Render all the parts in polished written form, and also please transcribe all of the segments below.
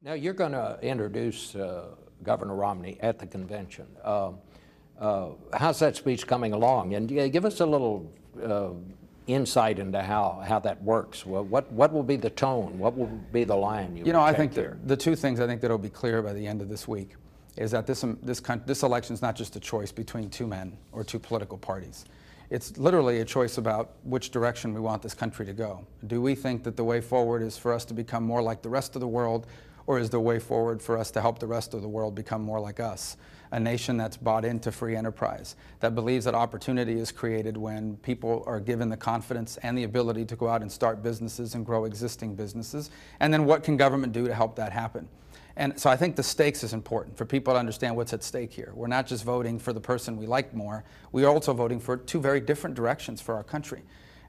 Now, you're going to introduce Governor Romney at the convention. How's that speech coming along? And give us a little insight into how that works. Well, what will be the tone? What will be the line you I think there? the two things I think that will be clear by the end of this week is that this election is not just a choice between two men or two political parties. It's literally a choice about which direction we want this country to go. Do we think that the way forward is for us to become more like the rest of the world, or is the way forward for us to help the rest of the world become more like us? A nation that's bought into free enterprise, that believes that opportunity is created when people are given the confidence and the ability to go out and start businesses and grow existing businesses. And then what can government do to help that happen? And so I think the stakes is important for people to understand what's at stake here. We're not just voting for the person we like more, we are also voting for two very different directions for our country.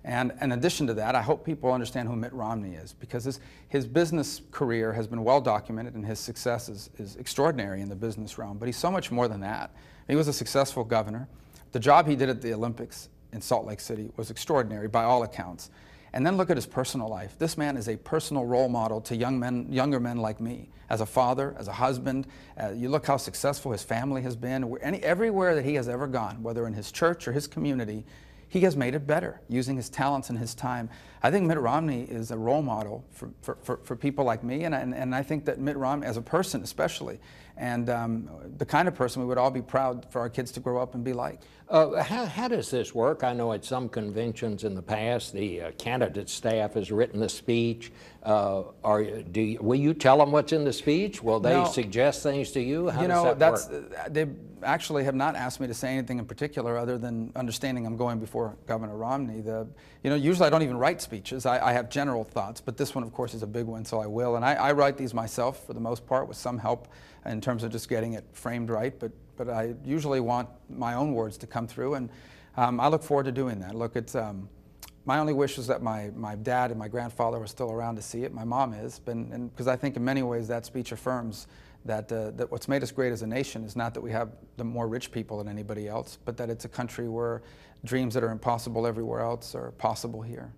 And in addition to that, I hope people understand who Mitt Romney is, because his business career has been well documented and his success is extraordinary in the business realm, but he's so much more than that. He was a successful governor. The job he did at the Olympics in Salt Lake City was extraordinary by all accounts. And then look at his personal life. This man is a personal role model to younger men like me, as a father, as a husband. You look how successful his family has been. Everywhere that he has ever gone, whether in his church or his community, he has made it better using his talents and his time. I think Mitt Romney is a role model for people like me, and I think that Mitt Romney, as a person especially, and the kind of person we would all be proud for our kids to grow up and be like. How does this work? I know at some conventions in the past, the candidate staff has written the speech. Will you tell them what's in the speech? Will they suggest things to you? How does that work? They actually have not asked me to say anything in particular other than understanding I'm going before Governor Romney. Usually I don't even write speeches. I have general thoughts, but this one, of course, is a big one, so I will. And I write these myself for the most part with some help in terms of just getting it framed right, but I usually want my own words to come through, and I look forward to doing that. Look, it's my only wish is that my dad and my grandfather were still around to see it. My mom is, because I think in many ways that speech affirms that what's made us great as a nation is not that we have the more rich people than anybody else, but that it's a country where dreams that are impossible everywhere else are possible here.